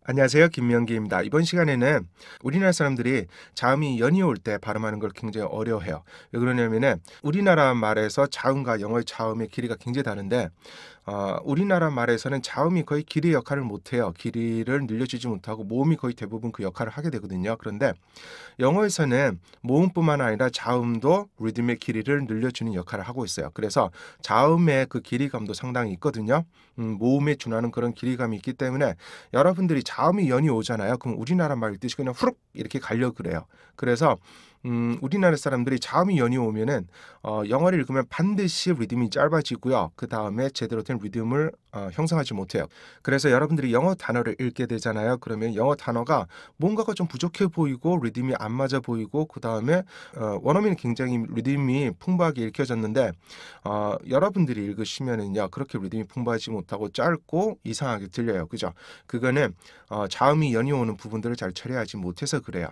안녕하세요. 김명기입니다. 이번 시간에는 우리나라 사람들이 자음이 연이 올 때 발음하는 걸 굉장히 어려워해요. 왜 그러냐면은 우리나라 말에서 자음과 영어의 자음의 길이가 굉장히 다른데 우리나라 말에서는 자음이 거의 길이 역할을 못해요. 길이를 늘려주지 못하고 모음이 거의 대부분 그 역할을 하게 되거든요. 그런데 영어에서는 모음뿐만 아니라 자음도 리듬의 길이를 늘려주는 역할을 하고 있어요. 그래서 자음의 그 길이감도 상당히 있거든요. 모음에 준하는 그런 길이감이 있기 때문에 여러분들이 자음이 연이 오잖아요. 그럼 우리나라 말 읽듯이 그냥 후룩 이렇게 가려 그래요. 그래서 우리나라 사람들이 자음이 연이 오면은 영어를 읽으면 반드시 리듬이 짧아지고요. 그 다음에 제대로 된 리듬을 형성하지 못해요. 그래서 여러분들이 영어 단어를 읽게 되잖아요. 그러면 영어 단어가 뭔가가 좀 부족해 보이고 리듬이 안 맞아 보이고 그 다음에 원어민은 굉장히 리듬이 풍부하게 읽혀졌는데 여러분들이 읽으시면은요 그렇게 리듬이 풍부하지 못하고 짧고 이상하게 들려요. 그죠? 그거는 자음이 연이 오는 부분들을 잘 처리하지 못해서 그래요.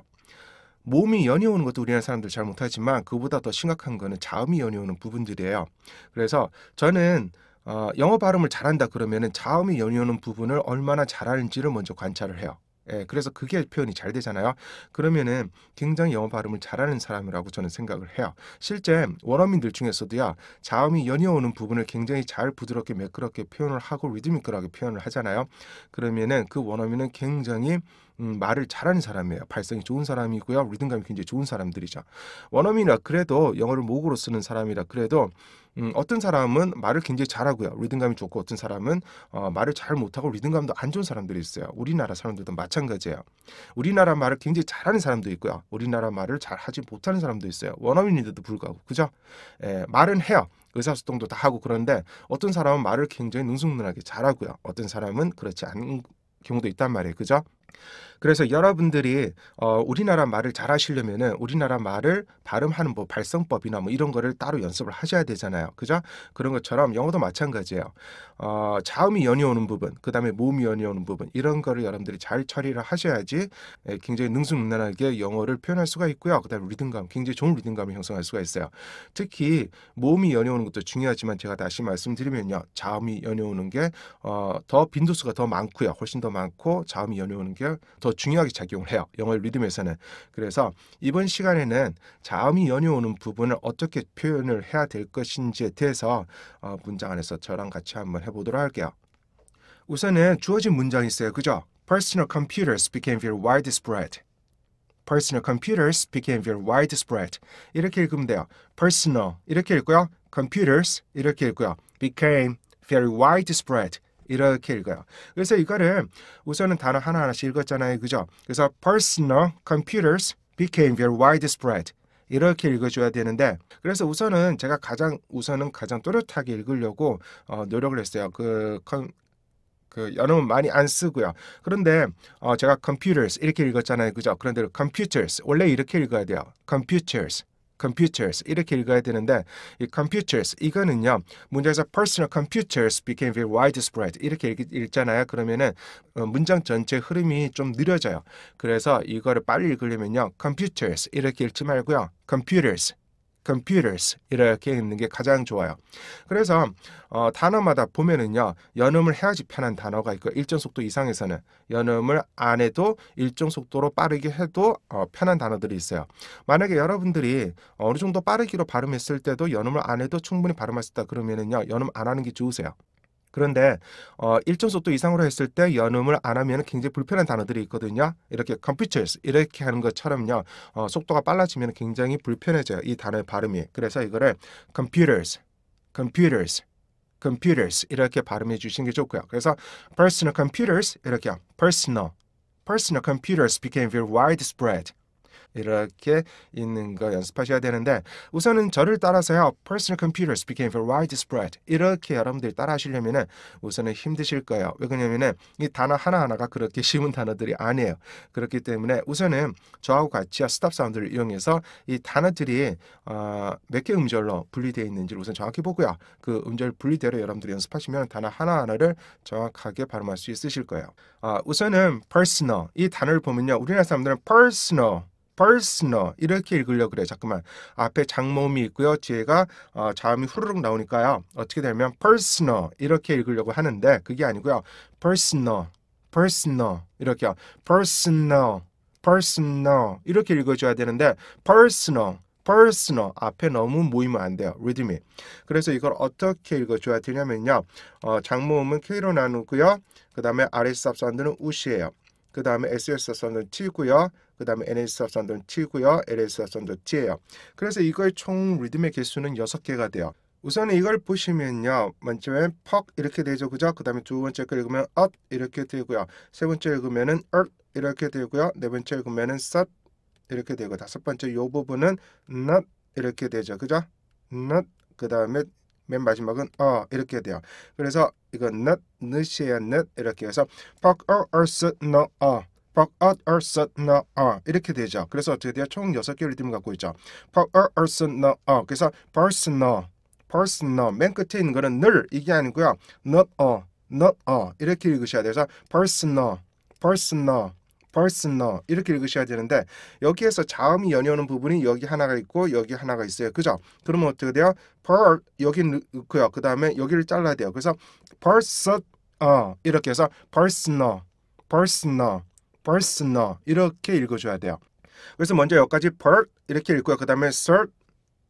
모음이 연이 오는 것도 우리나라 사람들 잘 못하지만 그보다 더 심각한 거는 자음이 연이 오는 부분들이에요. 그래서 저는 영어 발음을 잘한다 그러면은 자음이 연이 오는 부분을 얼마나 잘하는지를 먼저 관찰을 해요. 예, 그래서 그게 표현이 잘 되잖아요. 그러면은 굉장히 영어 발음을 잘하는 사람이라고 저는 생각을 해요. 실제 원어민들 중에서도요, 자음이 연이 오는 부분을 굉장히 잘 부드럽게 매끄럽게 표현을 하고 리드미컬하게 표현을 하잖아요. 그러면은 그 원어민은 굉장히 말을 잘하는 사람이에요. 발성이 좋은 사람이고요. 리듬감이 굉장히 좋은 사람들이죠. 원어민이라 그래도 영어를 모국어로 쓰는 사람이라 그래도 어떤 사람은 말을 굉장히 잘하고요. 리듬감이 좋고 어떤 사람은 말을 잘 못하고 리듬감도 안 좋은 사람들이 있어요. 우리나라 사람들도 마찬가지예요. 우리나라 말을 굉장히 잘하는 사람도 있고요. 우리나라 말을 잘하지 못하는 사람도 있어요. 원어민인데도 불구하고. 그죠? 말은 해요. 의사소통도 다 하고 그런데 어떤 사람은 말을 굉장히 능수능란하게 잘하고요. 어떤 사람은 그렇지 않은 경우도 있단 말이에요. 그죠? 그래서 여러분들이 우리나라 말을 잘 하시려면은 우리나라 말을 발음하는 뭐 발성법이나 뭐 이런 거를 따로 연습을 하셔야 되잖아요. 그죠? 그런 것처럼 영어도 마찬가지예요. 자음이 연이 오는 부분, 그다음에 모음이 연이 오는 부분 이런 거를 여러분들이 잘 처리를 하셔야지 굉장히 능수능란하게 영어를 표현할 수가 있고요. 그다음에 리듬감, 굉장히 좋은 리듬감을 형성할 수가 있어요. 특히 모음이 연이 오는 것도 중요하지만 제가 다시 말씀드리면요. 자음이 연이 오는 게 더 빈도수가 더 많고요. 훨씬 더 많고 자음이 연이 오는 게 더 중요하게 작용을 해요. 영어 리듬에서는. 그래서 이번 시간에는 자음이 연이 오는 부분을 어떻게 표현을 해야 될 것인지에 대해서 문장 안에서 저랑 같이 한번 해보도록 할게요. 우선은 주어진 문장이 있어요. 그죠? Personal computers became very widespread. Personal computers became very widespread. 이렇게 읽으면 돼요. Personal 이렇게 읽고요. Computers 이렇게 읽고요. Became very widespread. 이렇게 읽어요. 그래서 이거를 우선은 단어 하나하나씩 읽었잖아요. 그죠? 그래서 personal computers became very widespread. 이렇게 읽어줘야 되는데 그래서 우선은 제가 가장 또렷하게 읽으려고 노력을 했어요. 그 연어는 많이 안 쓰고요. 그런데 제가 computers 이렇게 읽었잖아요. 그죠? 그런데 computers 원래 이렇게 읽어야 돼요. computers 이렇게 읽어야 되는데 이 computers 이거는요 문장에서 personal computers became very widespread 이렇게 읽잖아요. 그러면은 문장 전체 흐름이 좀 느려져요. 그래서 이거를 빨리 읽으려면요 computers 이렇게 읽지 말고요 computers 이렇게 읽는 게 가장 좋아요. 그래서 단어마다 보면은요 연음을 해야지 편한 단어가 있고 일정 속도 이상에서는 연음을 안 해도 일정 속도로 빠르게 해도 편한 단어들이 있어요. 만약에 여러분들이 어느 정도 빠르기로 발음했을 때도 연음을 안 해도 충분히 발음할 수 있다 그러면은요 연음 안 하는 게 좋으세요. 그런데 일정 속도 이상으로 했을 때 연음을 안 하면 굉장히 불편한 단어들이 있거든요. 이렇게 computers 이렇게 하는 것처럼요. 속도가 빨라지면 굉장히 불편해져요. 이 단어의 발음이. 그래서 이거를 computers 이렇게 발음해 주시는 게 좋고요. 그래서 personal computers 이렇게요. personal computers became very widespread. 이렇게 있는 거 연습하셔야 되는데 우선은 저를 따라서요. Personal computers became very widespread. 이렇게 여러분들이 따라 하시려면은 우선은 힘드실 거예요. 왜 그러냐면은 이 단어 하나하나가 그렇게 쉬운 단어들이 아니에요. 그렇기 때문에 우선은 저하고 같이 스탑 사운드를 이용해서 이 단어들이 몇 개 음절로 분리되어 있는지를 우선 정확히 보고요. 그 음절 분리대로 여러분들이 연습하시면 단어 하나하나를 정확하게 발음할 수 있으실 거예요. 우선은 personal 이 단어를 보면요. 우리나라 사람들은 personal 이렇게 읽으려고 그래요. 잠깐만. 앞에 장모음이 있고요. 뒤에가 자음이 후루룩 나오니까요. 어떻게 되면 personal 이렇게 읽으려고 하는데 그게 아니고요. personal personal 이렇게요. personal, personal 이렇게 읽어줘야 되는데 personal, personal 앞에 너무 모이면 안 돼요. 리듬이. 그래서 이걸 어떻게 읽어줘야 되냐면요. 장모음은 K로 나누고요. 그 다음에 RS 사운드는 우시예요. 그 다음에 SS 사운드는 T고요. 그 다음에 NS 사운드는 T고요. LS 사운드는 T예요. 그래서 이거의 총 리듬의 개수는 6개가 돼요. 우선 이걸 보시면요. 맨 처음에 퍽 이렇게 되죠. 그죠? 그 다음에 두 번째 거 읽으면 up 이렇게 되고요. 세 번째 읽으면은 이렇게 되고요. 네 번째 읽으면은 sut 이렇게 되고 다섯 번째 요 부분은 not 이렇게 되죠. 그죠? not 그 다음에 맨 마지막은 이렇게 돼요. 그래서 이거 not이에요. not 이렇게 해서 fuck or sut no fuck out or sut no 이렇게 되죠. 그래서 어떻게 돼요? 총 6개 리듬을 갖고 있죠. fuck or sut no 그래서 personal personal 맨 끝에 있는 거는 늘 이게 아니고요. not 이렇게 읽으셔야 돼서 personal personal personal 이렇게 읽으셔야 되는데 여기에서 자음이 연이오는 부분이 여기 하나가 있고 여기 하나가 있어요. 그죠? 그러면 어떻게 돼요? per 여기 넣고요. 그 다음에 여기를 잘라야 돼요. 그래서 person 이렇게 해서 personal personal personal 이렇게 읽어줘야 돼요. 그래서 먼저 여기까지 per 이렇게 읽고요. 그 다음에 cert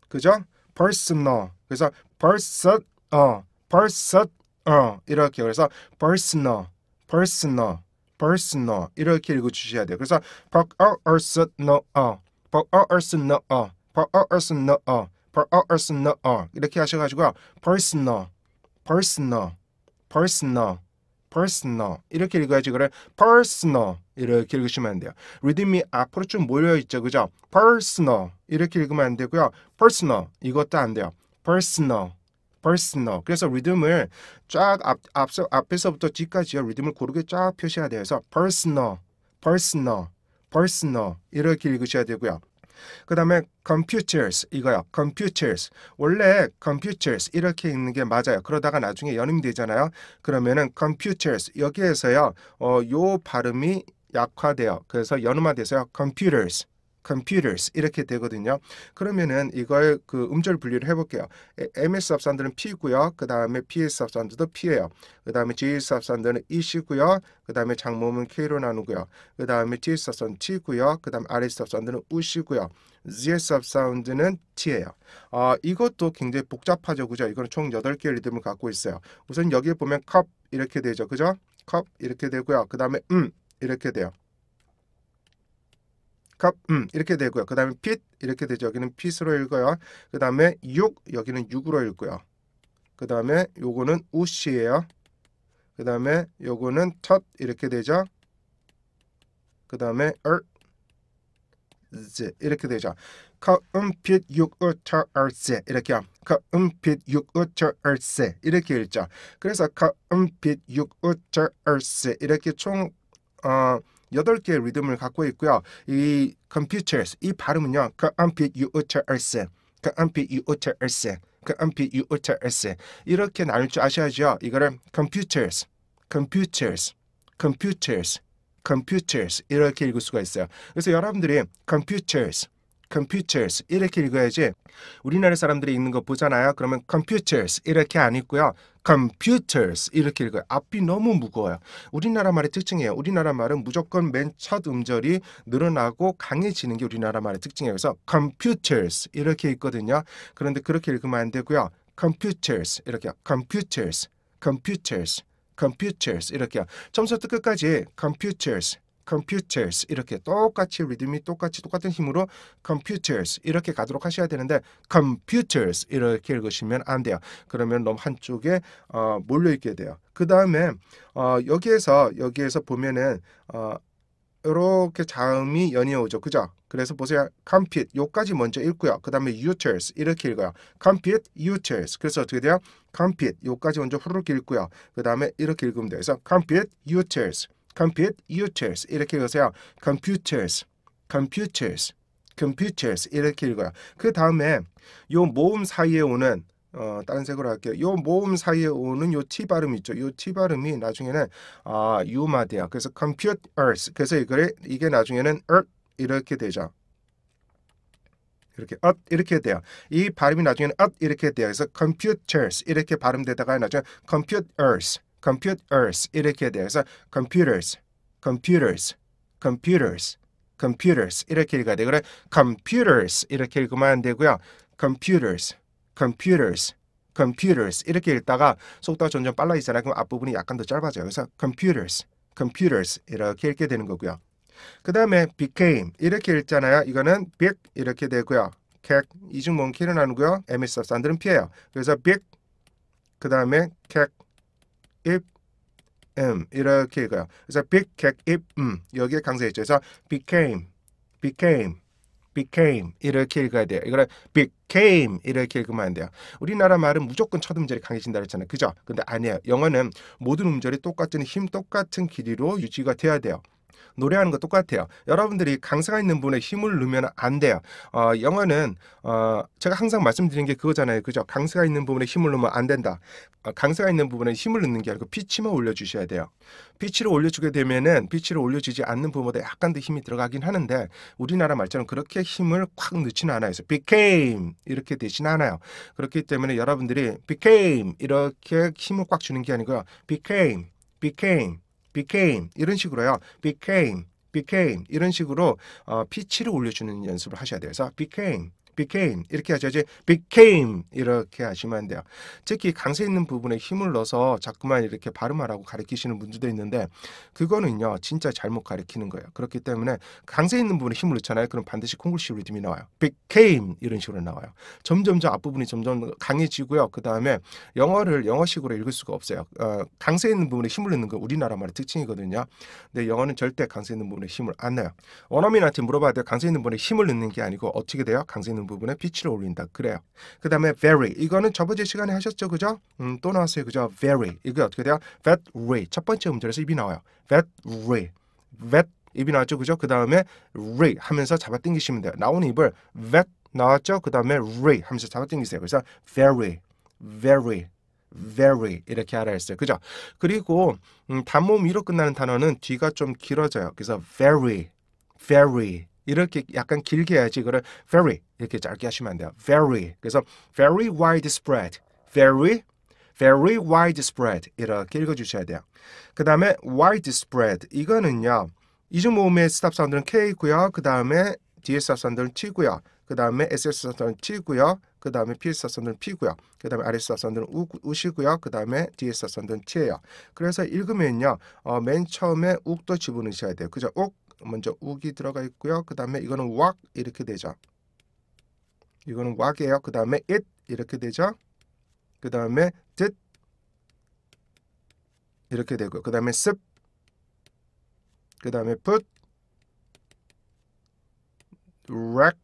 그죠? personal 그래서 person person 이렇게 그래서 personal personal personal 이렇게 읽어주셔야 돼요. 그래서 personal personal personal personal 이렇게 하셔가지고요. personal personal personal personal 이렇게 읽어야지 그래. personal 이렇게 읽으시면 안 돼요. 리듬이 앞으로 좀 몰려있죠. 그죠? personal 이렇게 읽으면 안 되고요. personal 이것도 안 돼요. personal personal 그래서 리듬을 쫙 앞에서부터 뒤까지요. 리듬을 고르게 쫙 표시해야 돼요. 그래서 personal personal personal 이렇게 읽으셔야 되고요. 그 다음에 computers 이거요. computers 원래 computers 이렇게 읽는 게 맞아요. 그러다가 나중에 연음이 되잖아요. 그러면은 computers 여기에서요. 요 발음이 약화돼요. 그래서 연음화돼서요. computers computers 이렇게 되거든요. 그러면은 이걸 그 음절 분리를 해볼게요. MS 사운드는 P고요. 그 다음에 PS 사운드도 P예요. 그 다음에 GS 사운드는 E시고요. 그 다음에 장모음은 K로 나누고요. 그 다음에 TS 사운드 T고요. 그 다음에 RS 사운드는 U시고요. ZS 사운드는 T예요. 이것도 굉장히 복잡하죠. 그죠? 이거는 총 8개의 리듬을 갖고 있어요. 우선 여기에 보면 cup 이렇게 되죠. 그죠? cup 이렇게 되고요. 그 다음에 이렇게 돼요. cup 이렇게 되고요. 그 다음에 pit 이렇게 되죠. 여기는 pit으로 읽어요. 그 다음에 6 여기는 6으로 읽고요. 그 다음에 요거는 우시예요. 그 다음에 요거는 tot 이렇게 되죠. 그 다음에 이렇게 되죠. pit 6 이렇게요. pit 6 이렇게 읽죠. 그래서 pit 6 이렇게 총 8개의 리듬을 갖고 있고요. 이 computers 이 발음은요. 이렇게 나눌 줄 아셔야죠. 이거를 computers 이렇게 읽을 수가 있어요. 그래서 여러분들이 computers 이렇게 읽어야지 우리나라 사람들이 읽는 거 보잖아요. 그러면 computers 이렇게 안 읽고요. computers 이렇게 읽어요. 앞이 너무 무거워요. 우리나라 말의 특징이에요. 우리나라 말은 무조건 맨 첫 음절이 늘어나고 강해지는 게 우리나라 말의 특징이에요. 그래서 computers 이렇게 읽거든요. 그런데 그렇게 읽으면 안 되고요. computers 이렇게요. computers 이렇게요. 처음부터 끝까지 computers 이렇게 똑같이 리듬이 똑같은 힘으로 computers 이렇게 가도록 하셔야 되는데 computers 이렇게 읽으시면 안 돼요. 그러면 너무 한쪽에 몰려 있게 돼요. 그 다음에 여기에서 보면은 이렇게 자음이 연이어 오죠. 그죠? 그래서 보세요. compute 요까지 먼저 읽고요. 그 다음에 uters 이렇게 읽어요. compute uters 그래서 어떻게 돼요? compute 요까지 먼저 후루룩 읽고요. 그 다음에 이렇게 읽으면 돼요. 그래서 compute uters 이렇게 읽으세요. computers 이렇게 읽어요. 그 다음에 요 모음 사이에 오는 다른 색으로 할게요. 요 모음 사이에 오는 요 T 발음 있죠. 요 T 발음이 나중에는 U마 돼요. 그래서 computers 그래서 이게 나중에는 이렇게 되죠. 이렇게 이렇게 돼요. 이 발음이 나중에는 이렇게 돼요. 그래서 computers 이렇게 발음되다가 나중에 computers computers 이렇게 돼요. 그래서 computers, computers, computers, computers 이렇게 읽어야 돼요. 그래 computers 이렇게 읽으면 안 되고요. computers, computers, computers 이렇게 읽다가 속도가 점점 빨라지잖아요. 그럼 앞부분이 약간 더 짧아져요. 그래서 computers, computers 이렇게 읽게 되는 거고요. 그 다음에 became 이렇게 읽잖아요. 이거는 bec 이렇게 되고요. 객 이중 모음 키를 나누고요. ms 사운드는 피해요. 그래서 bec 그 다음에 객 입 이렇게 읽어요. 그래서 bec 객 입 여기에 강세했죠. 그래서 became, became, became 이렇게 읽어야 돼요. 이거는 became 이렇게 읽으면 안 돼요. 우리나라 말은 무조건 첫 음절이 강해진다 그랬잖아요. 그죠? 근데 아니에요. 영어는 모든 음절이 똑같은 힘 똑같은 길이로 유지가 돼야 돼요. 노래하는 거 똑같아요. 여러분들이 강세가 있는 부분에 힘을 넣으면 안 돼요. 영어는 제가 항상 말씀드리는 게 그거잖아요. 그죠? 강세가 있는 부분에 힘을 넣으면 안 된다. 강세가 있는 부분에 힘을 넣는 게 아니고 피치만 올려주셔야 돼요. 피치를 올려주게 되면은 피치를 올려주지 않는 부분보다 약간 더 힘이 들어가긴 하는데 우리나라 말처럼 그렇게 힘을 콱 넣지는 않아요. 그래서 became 이렇게 되지는 않아요. 그렇기 때문에 여러분들이 became 이렇게 힘을 꽉 주는 게 아니고요. became, became, became 이런 식으로요. became, became 이런 식으로 피치를 올려주는 연습을 하셔야 돼요. 그래서 became, became 이렇게 하셔야지 became 이렇게 하시면 안 돼요. 특히 강세 있는 부분에 힘을 넣어서 자꾸만 이렇게 발음하라고 가르치시는 분들도 있는데 그거는요 진짜 잘못 가르치는 거예요. 그렇기 때문에 강세 있는 부분에 힘을 넣잖아요. 그럼 반드시 콩글리시 리듬이 나와요. became 이런 식으로 나와요. 점점 앞부분이 점점 강해지고요. 그 다음에 영어를 영어식으로 읽을 수가 없어요. 강세 있는 부분에 힘을 넣는 거 우리나라 말의 특징이거든요. 근데 영어는 절대 강세 있는 부분에 힘을 안 넣어요. 원어민한테 물어봐야 돼요. 강세 있는 부분에 힘을 넣는 게 아니고 어떻게 돼요? 강세 있는 부분에 피치를 올린다. 그래요. 그 다음에 very 이거는 저번에 시간에 하셨죠, 그죠? 또 나왔어요, 그죠? very 이게 어떻게 돼요? very 첫 번째 음절에서 입이 나와요. very that 입이 나왔죠, 그죠? 그 다음에 re 하면서 잡아당기시면 돼요. 나오는 입을 that 나왔죠? 그 다음에 re 하면서 잡아당기세요. 그래서 very, very, very 이렇게 하라 했어요, 그죠? 그리고 단모음 위로 끝나는 단어는 뒤가 좀 길어져요. 그래서 very, very 이렇게 약간 길게 해야지 이거를 very 이렇게 짧게 하시면 안 돼요. very 그래서 very widespread, very, very widespread 이렇게 읽어주셔야 돼요. 그 다음에 widespread 이거는요 이중 모음의 스탑 사운드는 K고요. 그 다음에 뒤에 스탑 사운드는 T고요. 그 다음에 SS 사운드는 T고요. 그 다음에 PS 사운드는 P고요. 그 다음에 RS 사운드는 우시고요. 그 다음에 DS 사운드는 T예요. 그래서 읽으면요 맨 처음에 욱도 집어넣으셔야 돼요. 그죠? 욱 먼저 욱이 들어가 있고요. 그 다음에 이거는 왁 이렇게 되죠. 이거는 왁이에요. 그 다음에 it 이렇게 되죠. 그 다음에 did 이렇게 되고 그 다음에 습 그 다음에 put wreck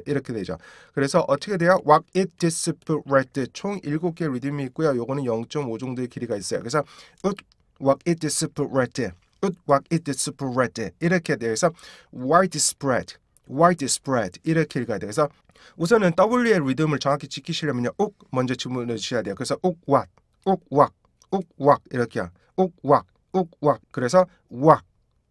이렇게 되죠. 그래서 어떻게 돼요? walk it, disp, read 총 7개의 리듬이 있고요. 요거는 0.5 정도의 길이가 있어요. 그래서 walk it, disp, read walk it, disp, read 이렇게 돼요. 그래서 widespread, widespread 이렇게 읽어야 돼요. 그래서 우선은 W의 리듬을 정확히 지키시려면요. 욱 먼저 집어넣으셔야 돼요. 그래서 욱 what, 욱 walk, 욱 walk 이렇게요. 욱 walk, 욱 walk 그래서 walk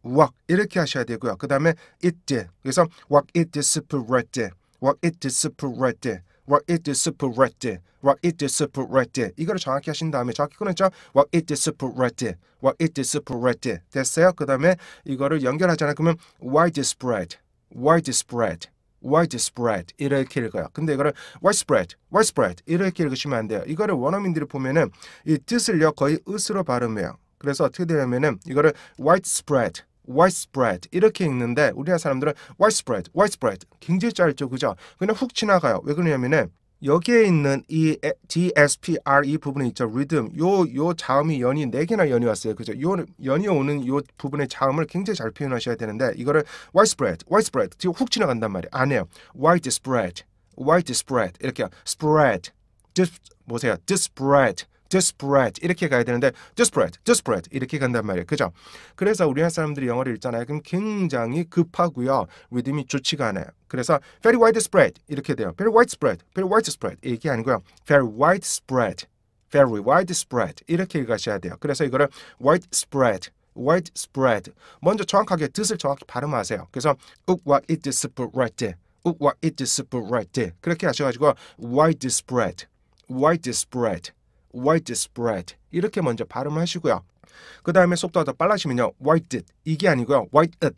walk 이렇게 하셔야 되고요. 그 다음에 it did. 그래서 walk it disparate, walk it disparate, walk it disparate, walk it disparate. 이거를 정확히 하신 다음에 정확히 끊었죠? walk it disparate, walk it disparate. 됐어요? 그 다음에 이거를 연결하잖아요. 그러면 widespread, widespread, widespread 이렇게 읽어요. 근데 이거를 widespread, widespread 이렇게 읽으시면 안 돼요. 이거를 원어민들이 보면은 이 뜻을요 거의 으스로 발음해요. 그래서 어떻게 되냐면은 이거를 widespread, widespread 이렇게 읽는데 우리나라 사람들은 widespread, widespread 굉장히 짧죠, 그죠? 그냥 훅 지나가요. 왜 그러냐면은 여기에 있는 이 DSPR 부분에 있죠, 리듬. 요 자음이 연이 4개나 연이 왔어요, 그죠? 요 연이 오는 요 부분의 자음을 굉장히 잘 표현하셔야 되는데 이거를 widespread, widespread 뒤로 훅 지나간단 말이에요. 안 해요. widespread, widespread 이렇게 spread, 보세요, disparate. disparate 이렇게 가야 되는데 disparate, disparate 이렇게 간단 말이에요. 그죠? 그래서 우리나라 사람들이 영어를 읽잖아요. 그럼 굉장히 급하고요. 리듬이 좋지가 않아요. 그래서 very widespread 이렇게 돼요. very widespread, very widespread 이게 아니고요. very widespread, very widespread 이렇게 읽으셔야 돼요. 그래서 이거를 widespread, widespread 먼저 정확하게 뜻을 정확히 발음하세요. 그래서 what it disparate, what it disparate 그렇게 하셔가지고 widespread, widespread widespread 이렇게 먼저 발음하시고요. 그 다음에 속도가 더 빨라지면요, wide 이게 아니고요, wide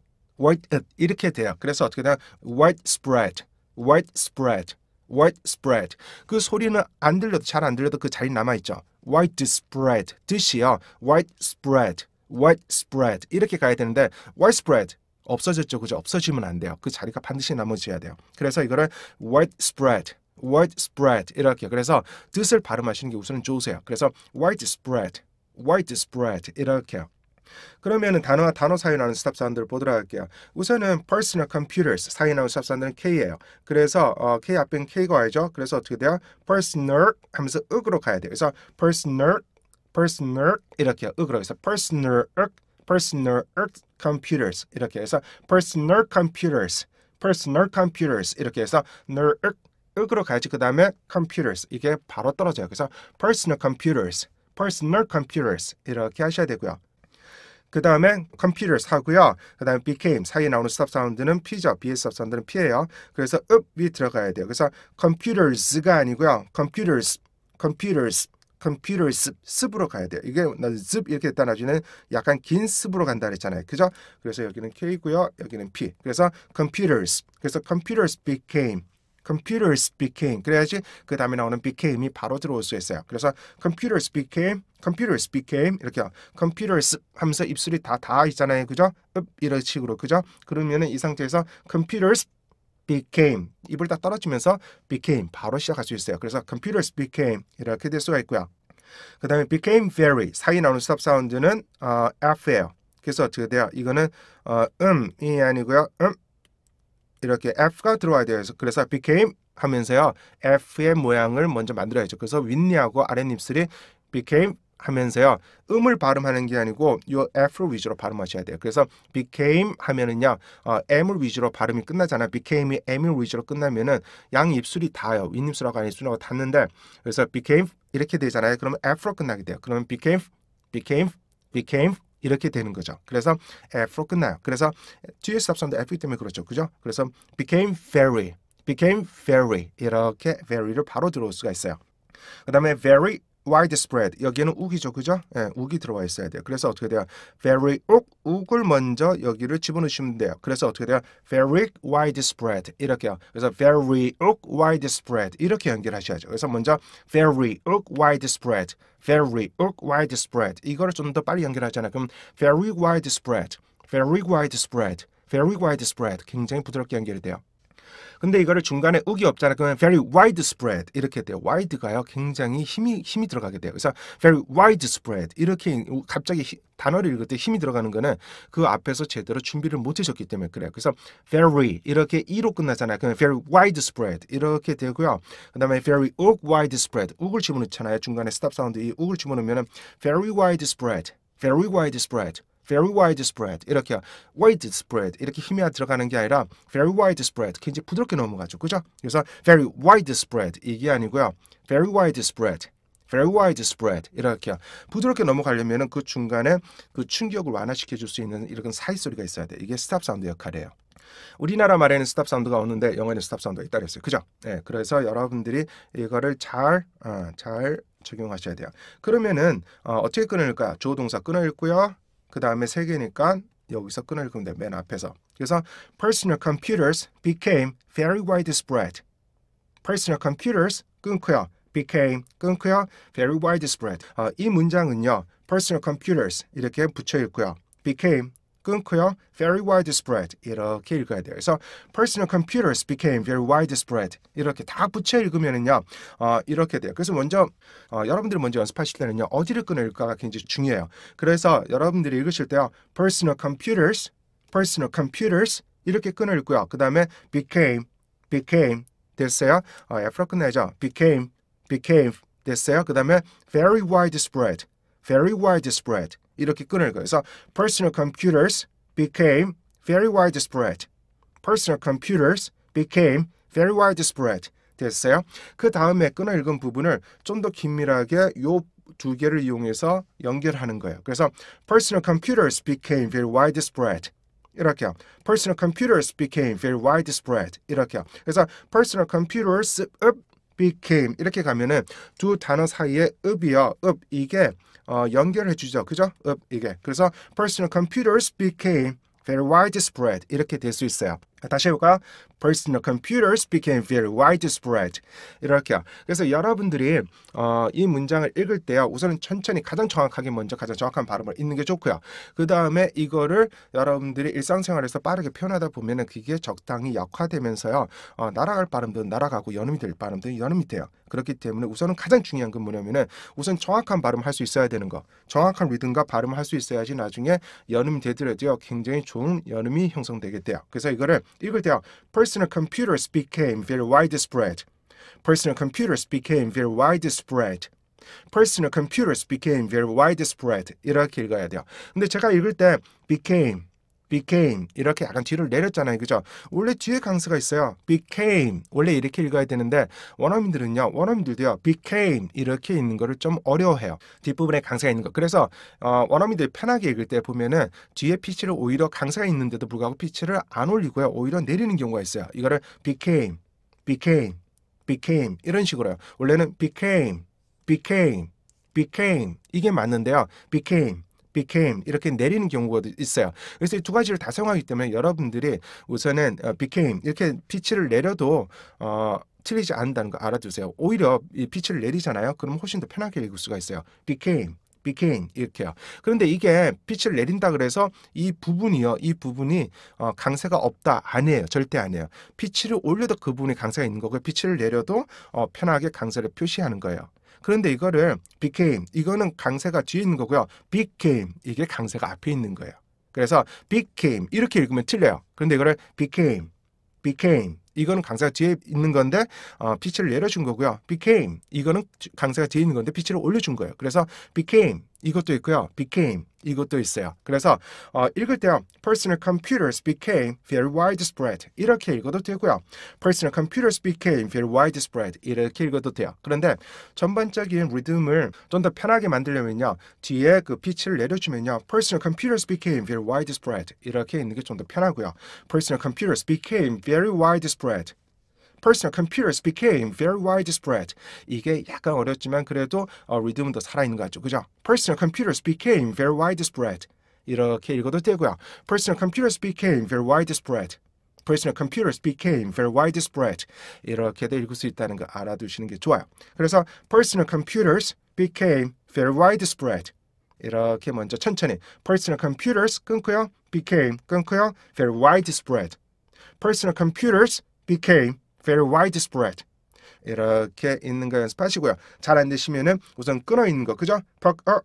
이렇게 돼요. 그래서 어떻게 되나, widespread, widespread, widespread. 그 소리는 안 들려도, 잘 안 들려도 그 자리 남아 있죠. widespread 뜻이요, widespread, widespread 이렇게 가야 되는데 widespread 없어졌죠, 그죠? 없어지면 안 돼요. 그 자리가 반드시 남아줘야 돼요. 그래서 이거를 widespread, widespread 이렇게. 그래서 뜻을 발음하시는 게 우선 좋으세요. 그래서 widespread, widespread 이렇게요. 그러면은 단어와 단어 사이에 나오는 스탑 사운드를 보도록 할게요. 우선은 personal computers 사이에 나오는 스탑 사운드는 K예요. 그래서 K 앞엔 K가 와야죠. 그래서 어떻게 돼요? personal 하면서 윽으로 가야 돼요. 그래서 personal, personal 이렇게 윽으로 해서 personal computers 이렇게 해서 personal computers, personal computers 이렇게 해서 늘 윽으로 가야지. 그 다음에 computers 이게 바로 떨어져요. 그래서 personal computers, personal computers 이렇게 하셔야 되고요. 그 다음에 computers 하고요. 그 다음에 became 사이에 나오는 스탑 사운드는 P죠. B의 스탑 사운드는 P예요. 그래서 읍이 들어가야 돼요. 그래서 computers가 아니고요. computers, computers, computers 습으로 가야 돼요. 이게 습 이렇게 됐다 나중에는 약간 긴 습으로 간다 그랬잖아요. 그죠? 그래서 여기는 K고요. 여기는 P. 그래서 computers. 그래서 computers became, computers became 그래야지 그 다음에 나오는 became이 바로 들어올 수 있어요. 그래서 computers became, computers became 이렇게요. computers 하면서 입술이 다 있잖아요. 그죠? 이런 식으로. 그죠? 그러면은 이 상태에서 computers became 입을 딱 떨어지면서 became 바로 시작할 수 있어요. 그래서 computers became 이렇게 될 수가 있고요. 그 다음에 became very 사이에 나오는 스탑 사운드는 F예요. 그래서 어떻게 돼요? 이거는 이 아니고요. 이렇게 F가 들어와야 돼요. 그래서 became 하면서요, F의 모양을 먼저 만들어야죠. 그래서 윗니하고 아랫입술이 became 하면서요, 음을 발음하는 게 아니고 요 F를 위주로 발음하셔야 돼요. 그래서 became 하면은요, M을 위주로 발음이 끝나잖아요. became이 M을 위주로 끝나면은 양 입술이 닿아요. 윗입술하고 아랫입술하고 닿는데, 그래서 became 이렇게 되잖아요. 그러면 F로 끝나게 돼요. 그러면 became 이렇게 되는 거죠. 그래서 F로 끝나요. 그래서 뒤에 스탑 사운드 F 때문에 그렇죠. 그죠? 그래서 became very 이렇게 very를 바로 들어올 수가 있어요. 그 다음에 very widespread 여기에는 욱이죠. 그죠? 예, 욱이 들어와 있어야 돼요. 그래서 어떻게 돼요? very 욱을 먼저 여기를 집어넣으시면 돼요. 그래서 어떻게 돼요? very widespread 이렇게요. 그래서 very widespread 이렇게 연결하셔야죠. 그래서 먼저 very widespread very widespread 이거를 좀 더 빨리 연결하잖아요. 그럼 very widespread 굉장히 부드럽게 연결이 돼요. 근데 이거를 중간에 욱이 없잖아요. 그러면 very widespread 이렇게 돼요. wide가요 굉장히 힘이 들어가게 돼요. 그래서 very widespread 이렇게 갑자기 단어를 읽을 때 힘이 들어가는 거는 그 앞에서 제대로 준비를 못 하셨기 때문에 그래요. 그래서 very 이렇게 e로 끝나잖아요. 그러면 very widespread 이렇게 되고요. 그 다음에 very widespread 욱을 집어넣잖아요. 중간에 스탑 사운드 이 욱을 집어넣으면 very widespread 이렇게 widespread 이렇게 힘이 들어가는 게 아니라 very widespread 굉장히 부드럽게 넘어가죠. 그죠? 그래서 very widespread 이게 아니고요. very widespread 이렇게 부드럽게 넘어가려면 그 중간에 그 충격을 완화시켜 줄 수 있는 이런 사이 소리가 있어야 돼. 이게 스탑 사운드 역할이에요. 우리나라 말에는 스탑 사운드가 없는데 영어에는 스탑 사운드가 있다 그랬어요. 그죠? 네, 그래서 여러분들이 이거를 잘 적용하셔야 돼요. 그러면은 어떻게 끊을까요? 주어동사 끊어 읽고요. 그 다음에 세 개니까 여기서 끊어 읽으면 돼요. 맨 앞에서. 그래서 personal computers became very widespread. personal computers 끊고요. became 끊고요. very widespread. 이 문장은요. personal computers 이렇게 붙여 읽고요. became 끊고요. very widespread 이렇게 읽어야 돼요. 그래서 personal computers became very widespread 이렇게 다 붙여 읽으면은요 이렇게 돼요. 그래서 먼저 여러분들이 먼저 연습하실 때는요 어디를 끊어 읽을까가 굉장히 중요해요. 그래서 여러분들이 읽으실 때요 personal computers 이렇게 끊어 읽고요. 그 다음에 became 됐어요. F로 끝내죠. became 됐어요. 그 다음에 very widespread 이렇게 끊을 거예요. 그래서 personal computers became very widespread. 됐어요? 그 다음에 끊어 읽은 부분을 좀 더 긴밀하게 요 두 개를 이용해서 연결하는 거예요. 그래서 personal computers became very widespread. 이렇게요. personal computers became very widespread. 이렇게요. 그래서 personal computers became 이렇게 가면은 두 단어 사이에 읍이요. 읍 이게 연결해 주죠. 그죠? 읍 이게. 그래서 personal computers became very widespread 이렇게 될 수 있어요. 다시 해볼까? Personal computers became very widespread 이렇게요. 그래서 여러분들이 이 문장을 읽을 때요. 우선은 천천히 가장 정확하게 먼저 가장 정확한 발음을 읽는 게 좋고요. 그 다음에 이거를 여러분들이 일상생활에서 빠르게 표현하다 보면은 그게 적당히 약화되면서요. 날아갈 발음도 날아가고 연음이 될 발음도 연음이 돼요. 그렇기 때문에 우선은 가장 중요한 건 뭐냐면은 우선 정확한 발음을 할 수 있어야 되는 거. 정확한 리듬과 발음을 할 수 있어야지 나중에 연음이 되더라도요. 굉장히 좋은 연음이 형성되게 돼요. 그래서 이거를 읽을 때요. Personal computers became very widespread. Personal computers became very widespread. Personal computers became very widespread. 이렇게 읽어야 돼요. 근데 제가 읽을 때 became 이렇게 약간 뒤를 내렸잖아요. 그죠? 원래 뒤에 강세가 있어요. became 원래 이렇게 읽어야 되는데 원어민들도요. became 이렇게 읽는 거를 좀 어려워해요. 뒷부분에 강세가 있는 거. 그래서 원어민들이 편하게 읽을 때 보면은 뒤에 피치를 오히려 강세가 있는데도 불구하고 피치를 안 올리고요. 오히려 내리는 경우가 있어요. 이거를 became 이런 식으로요. 원래는 became 이게 맞는데요. became 이렇게 내리는 경우가 있어요. 그래서 이 두 가지를 다 사용하기 때문에 여러분들이 우선은 became 이렇게 피치를 내려도 틀리지 않는다는 거 알아두세요. 오히려 이 피치를 내리잖아요. 그럼 훨씬 더 편하게 읽을 수가 있어요. became 이렇게요. 그런데 이게 피치를 내린다 그래서 이 부분이 강세가 없다 아니에요. 절대 아니에요. 피치를 올려도 그 부분에 강세가 있는 거고요. 피치를 내려도 편하게 강세를 표시하는 거예요. 그런데 이거를 became 이거는 강세가 뒤에 있는 거고요. became 이게 강세가 앞에 있는 거예요. 그래서 became 이렇게 읽으면 틀려요. 그런데 이거를 became 이거는 강세가 뒤에 있는 건데 피치를 내려준 거고요. became 이거는 강세가 뒤에 있는 건데 피치를 올려준 거예요. 그래서 became 이것도 있고요. became 이것도 있어요. 그래서 읽을 때요. Personal computers became very widespread 이렇게 읽어도 되고요. Personal computers became very widespread 이렇게 읽어도 돼요. 그런데 전반적인 리듬을 좀 더 편하게 만들려면요. 뒤에 그 피치를 내려주면요. Personal computers became very widespread 이렇게 읽는 게 좀 더 편하고요. Personal computers became very widespread Personal computers became very widespread. 이게 약간 어렵지만 그래도 리듬은 더 살아있는 것 같죠. 그죠? Personal computers became very widespread. 이렇게 읽어도 되고요. Personal computers became very widespread. Personal computers became very widespread. 이렇게도 읽을 수 있다는 거 알아두시는 게 좋아요. 그래서 Personal computers became very widespread. 이렇게 먼저 천천히 Personal computers 끊고요. became 끊고요. very widespread. Personal computers became very widespread. 이렇게 읽는 거 연습하시고요. 잘 안 되시면은 우선 끊어 있는 거, 그죠? personal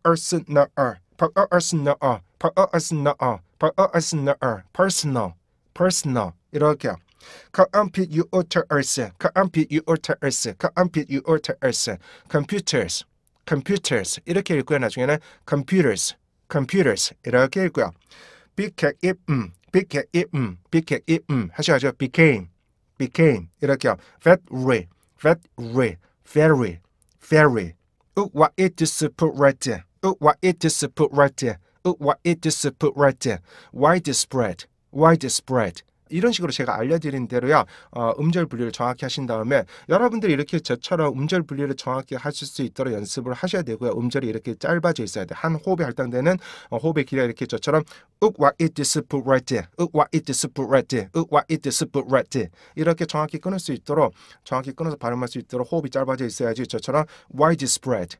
이렇게요. computers 이렇게 읽고요. 나중에는 computers 이렇게 읽고요. became 하셔야죠. became 이렇게요. very widespread 이런 식으로 제가 알려드린 대로요. 음절 분리를 정확히 하신 다음에 여러분들이 이렇게 저처럼 음절 분리를 정확히 하실 수 있도록 연습을 하셔야 되고요. 음절이 이렇게 짧아져 있어야 돼요. 한 호흡에 할당되는 호흡의 길이가 이렇게 저처럼 이렇게 정확히 끊을 수 있도록 정확히 끊어서 발음할 수 있도록 호흡이 짧아져 있어야지 저처럼 widespread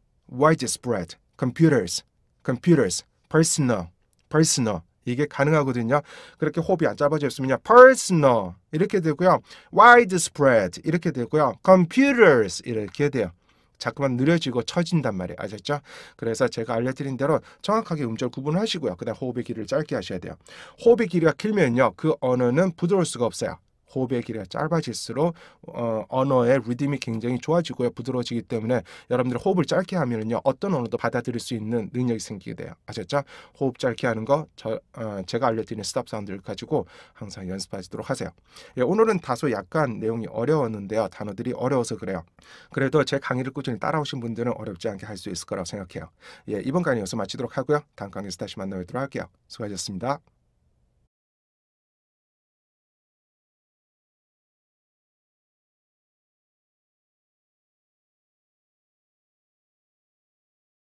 computers personal 이게 가능하거든요. 그렇게 호흡이 안 짧아져 있으면요. personal 이렇게 되고요. widespread 이렇게 되고요. computers 이렇게 돼요. 자꾸만 느려지고 처진단 말이에요. 아셨죠? 그래서 제가 알려드린 대로 정확하게 음절 구분하시고요. 그다음 호흡의 길이를 짧게 하셔야 돼요. 호흡의 길이가 길면요. 그 언어는 부드러울 수가 없어요. 호흡의 길이가 짧아질수록 언어의 리듬이 굉장히 좋아지고요. 부드러워지기 때문에 여러분들이 호흡을 짧게 하면은요. 어떤 언어도 받아들일 수 있는 능력이 생기게 돼요. 아셨죠? 호흡 짧게 하는 거 제가 알려드리는 스탑 사운드를 가지고 항상 연습하시도록 하세요. 예, 오늘은 다소 약간 내용이 어려웠는데요. 단어들이 어려워서 그래요. 그래도 제 강의를 꾸준히 따라오신 분들은 어렵지 않게 할 수 있을 거라고 생각해요. 예, 이번 강의 여기서 마치도록 하고요. 다음 강의에서 다시 만나뵙도록 할게요. 수고하셨습니다.